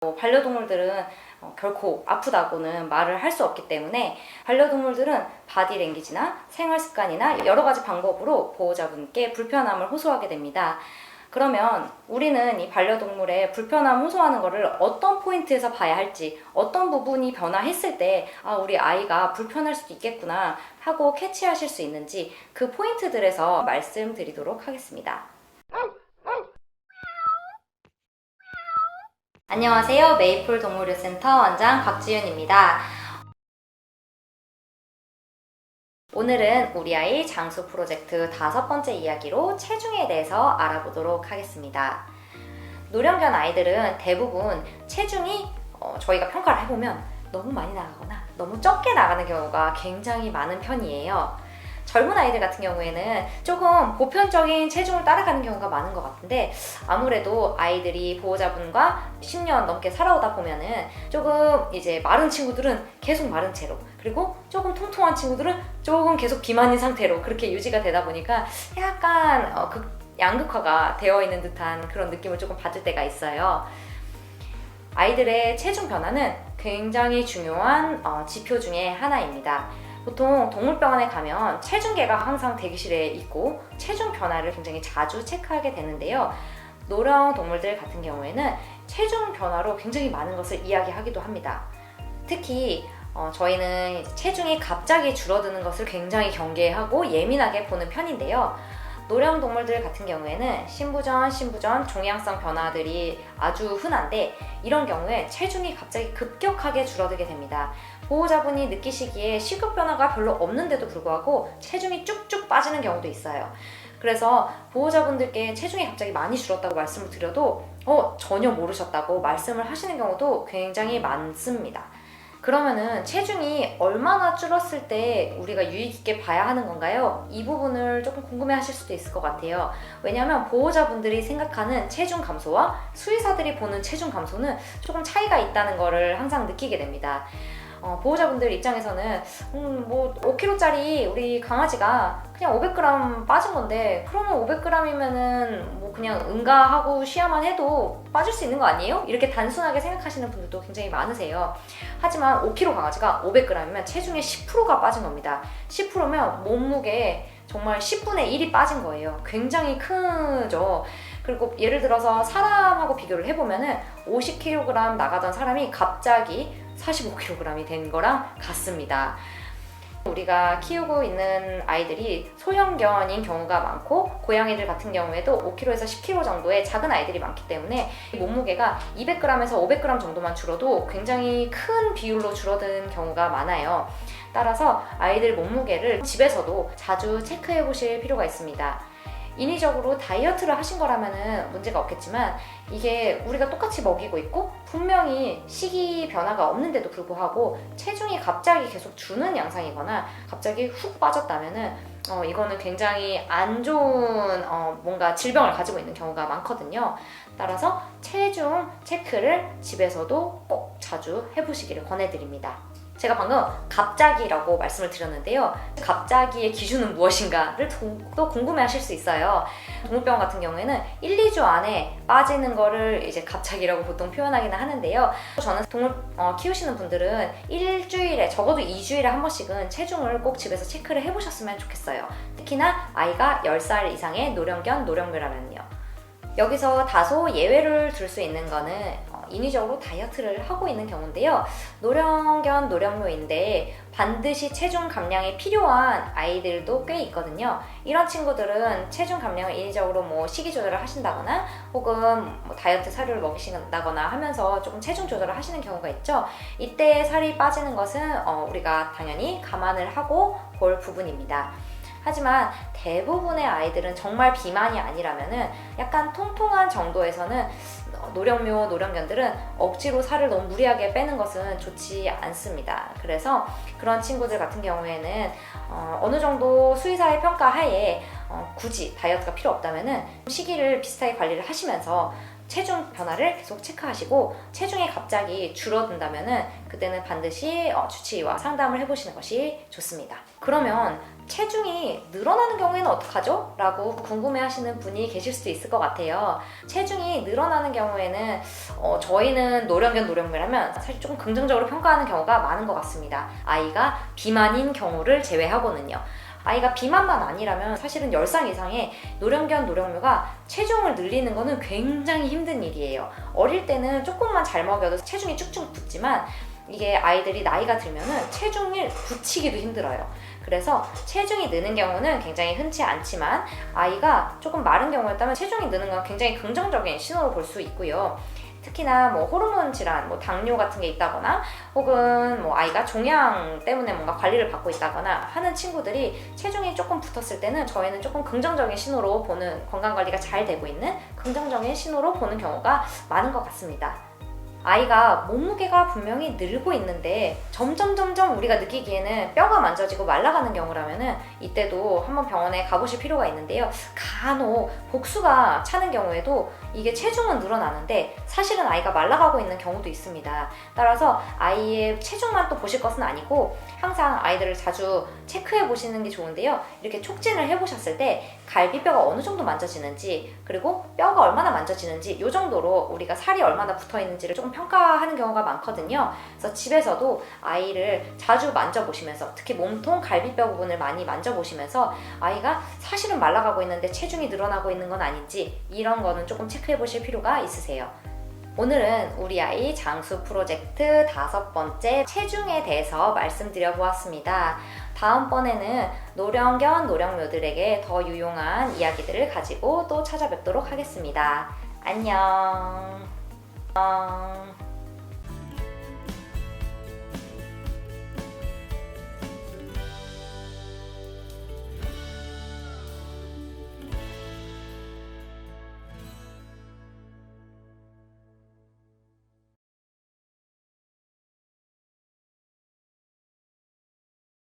반려동물들은 결코 아프다고는 말을 할 수 없기 때문에 반려동물들은 바디랭귀지나 생활습관이나 여러 가지 방법으로 보호자분께 불편함을 호소하게 됩니다. 그러면 우리는 이 반려동물의 불편함 호소하는 것을 어떤 포인트에서 봐야 할지, 어떤 부분이 변화했을 때 우리 아이가 불편할 수도 있겠구나 하고 캐치하실 수 있는지 그 포인트들에서 말씀드리도록 하겠습니다. 안녕하세요. 메이플 동물의센터 원장 박지윤입니다. 오늘은 우리 아이 장수 프로젝트 5번째 이야기로 체중에 대해서 알아보도록 하겠습니다. 노령견 아이들은 대부분 체중이 저희가 평가를 해보면 너무 많이 나가거나 너무 적게 나가는 경우가 굉장히 많은 편이에요. 젊은 아이들 같은 경우에는 조금 보편적인 체중을 따라가는 경우가 많은 것 같은데, 아무래도 아이들이 보호자분과 10년 넘게 살아오다 보면은 조금 이제 마른 친구들은 계속 마른 채로, 그리고 조금 통통한 친구들은 조금 계속 비만인 상태로 그렇게 유지가 되다 보니까 약간 양극화가 되어 있는 듯한 그런 느낌을 조금 받을 때가 있어요. 아이들의 체중 변화는 굉장히 중요한 지표 중에 하나입니다. 보통 동물병원에 가면 체중계가 항상 대기실에 있고 체중 변화를 굉장히 자주 체크하게 되는데요. 노령 동물들 같은 경우에는 체중 변화로 굉장히 많은 것을 이야기하기도 합니다. 특히 저희는 체중이 갑자기 줄어드는 것을 굉장히 경계하고 예민하게 보는 편인데요. 노령 동물들 같은 경우에는 신부전, 종양성 변화들이 아주 흔한데, 이런 경우에 체중이 갑자기 급격하게 줄어들게 됩니다. 보호자분이 느끼시기에 식욕 변화가 별로 없는데도 불구하고 체중이 쭉쭉 빠지는 경우도 있어요. 그래서 보호자분들께 체중이 갑자기 많이 줄었다고 말씀을 드려도 전혀 모르셨다고 말씀을 하시는 경우도 굉장히 많습니다. 그러면은 체중이 얼마나 줄었을 때 우리가 유의 깊게 봐야 하는 건가요? 이 부분을 조금 궁금해 하실 수도 있을 것 같아요. 왜냐하면 보호자분들이 생각하는 체중 감소와 수의사들이 보는 체중 감소는 조금 차이가 있다는 거를 항상 느끼게 됩니다. 보호자분들 입장에서는 5kg짜리 우리 강아지가 그냥 500g 빠진 건데, 그러면 500g이면은 뭐 그냥 응가하고 쉬야만 해도 빠질 수 있는 거 아니에요? 이렇게 단순하게 생각하시는 분들도 굉장히 많으세요. 하지만 5kg 강아지가 500g이면 체중의 10%가 빠진 겁니다. 10%면 몸무게 정말 10분의 1이 빠진 거예요. 굉장히 크죠. 그리고 예를 들어서 사람하고 비교를 해보면은 50kg 나가던 사람이 갑자기 45kg이 된 거랑 같습니다. 우리가 키우고 있는 아이들이 소형견인 경우가 많고, 고양이들 같은 경우에도 5kg에서 10kg 정도의 작은 아이들이 많기 때문에 몸무게가 200g에서 500g 정도만 줄어도 굉장히 큰 비율로 줄어드는 경우가 많아요. 따라서 아이들 몸무게를 집에서도 자주 체크해 보실 필요가 있습니다. 인위적으로 다이어트를 하신 거라면 문제가 없겠지만, 이게 우리가 똑같이 먹이고 있고 분명히 식이 변화가 없는데도 불구하고 체중이 갑자기 계속 주는 양상이거나 갑자기 훅 빠졌다면은 이거는 굉장히 안 좋은 뭔가 질병을 가지고 있는 경우가 많거든요. 따라서 체중 체크를 집에서도 꼭 자주 해보시기를 권해드립니다. 제가 방금 갑자기라고 말씀을 드렸는데요. 갑자기의 기준은 무엇인가를 또 궁금해하실 수 있어요. 동물병원 같은 경우에는 1, 2주 안에 빠지는 거를 이제 갑자기라고 보통 표현하기는 하는데요. 저는 동물 키우시는 분들은 일주일에, 적어도 2주일에 한 번씩은 체중을 꼭 집에서 체크를 해보셨으면 좋겠어요. 특히나 아이가 10살 이상의 노령견, 노령묘라면요. 여기서 다소 예외를 둘 수 있는 거는 인위적으로 다이어트를 하고 있는 경우인데요. 노령견, 노령묘인데 반드시 체중 감량이 필요한 아이들도 꽤 있거든요. 이런 친구들은 체중 감량을 인위적으로 식이 조절을 하신다거나 혹은 다이어트 사료를 먹이신다거나 하면서 조금 체중 조절을 하시는 경우가 있죠. 이때 살이 빠지는 것은 우리가 당연히 감안을 하고 볼 부분입니다. 하지만 대부분의 아이들은 정말 비만이 아니라면은 약간 통통한 정도에서는 노령묘, 노령견들은 억지로 살을 너무 무리하게 빼는 것은 좋지 않습니다. 그래서 그런 친구들 같은 경우에는 어느 정도 수의사의 평가하에 굳이 다이어트가 필요 없다면은 식이를 비슷하게 관리를 하시면서 체중 변화를 계속 체크하시고, 체중이 갑자기 줄어든다면은 그때는 반드시 주치의와 상담을 해보시는 것이 좋습니다. 그러면 체중이 늘어나는 경우에는 어떡하죠? 라고 궁금해하시는 분이 계실 수도 있을 것 같아요. 체중이 늘어나는 경우에는 저희는 노령견 노령묘라면 사실 조금 긍정적으로 평가하는 경우가 많은 것 같습니다. 아이가 비만인 경우를 제외하고는요. 아이가 비만만 아니라면 사실은 10살 이상의 노령견 노령묘가 체중을 늘리는 거는 굉장히 힘든 일이에요. 어릴 때는 조금만 잘 먹여도 체중이 쭉쭉 붙지만 이게 아이들이 나이가 들면은 체중을 붙이기도 힘들어요. 그래서 체중이 느는 경우는 굉장히 흔치 않지만 아이가 조금 마른 경우였다면 체중이 느는 건 굉장히 긍정적인 신호로 볼 수 있고요. 특히나 뭐 호르몬 질환, 뭐 당뇨 같은 게 있다거나 혹은 뭐 아이가 종양 때문에 뭔가 관리를 받고 있다거나 하는 친구들이 체중이 조금 붙었을 때는 저희는 조금 긍정적인 신호로 보는, 건강관리가 잘 되고 있는 긍정적인 신호로 보는 경우가 많은 것 같습니다. 아이가 몸무게가 분명히 늘고 있는데 점점 우리가 느끼기에는 뼈가 만져지고 말라가는 경우라면은 이때도 한번 병원에 가보실 필요가 있는데요. 간혹 복수가 차는 경우에도 이게 체중은 늘어나는데 사실은 아이가 말라가고 있는 경우도 있습니다. 따라서 아이의 체중만 또 보실 것은 아니고 항상 아이들을 자주 체크해 보시는 게 좋은데요. 이렇게 촉진을 해보셨을 때 갈비뼈가 어느 정도 만져지는지, 그리고 뼈가 얼마나 만져지는지, 이 정도로 우리가 살이 얼마나 붙어 있는지를 조금 평가하는 경우가 많거든요. 그래서 집에서도 아이를 자주 만져보시면서, 특히 몸통 갈비뼈 부분을 많이 만져보시면서 아이가 사실은 말라가고 있는데 체중이 늘어나고 있는 건 아닌지, 이런 거는 조금 체크해 보실 필요가 있으세요. 오늘은 우리 아이 장수 프로젝트 5번째 체중에 대해서 말씀드려 보았습니다. 다음번에는 노령견 노령묘들에게 더 유용한 이야기들을 가지고 또 찾아뵙도록 하겠습니다. 안녕.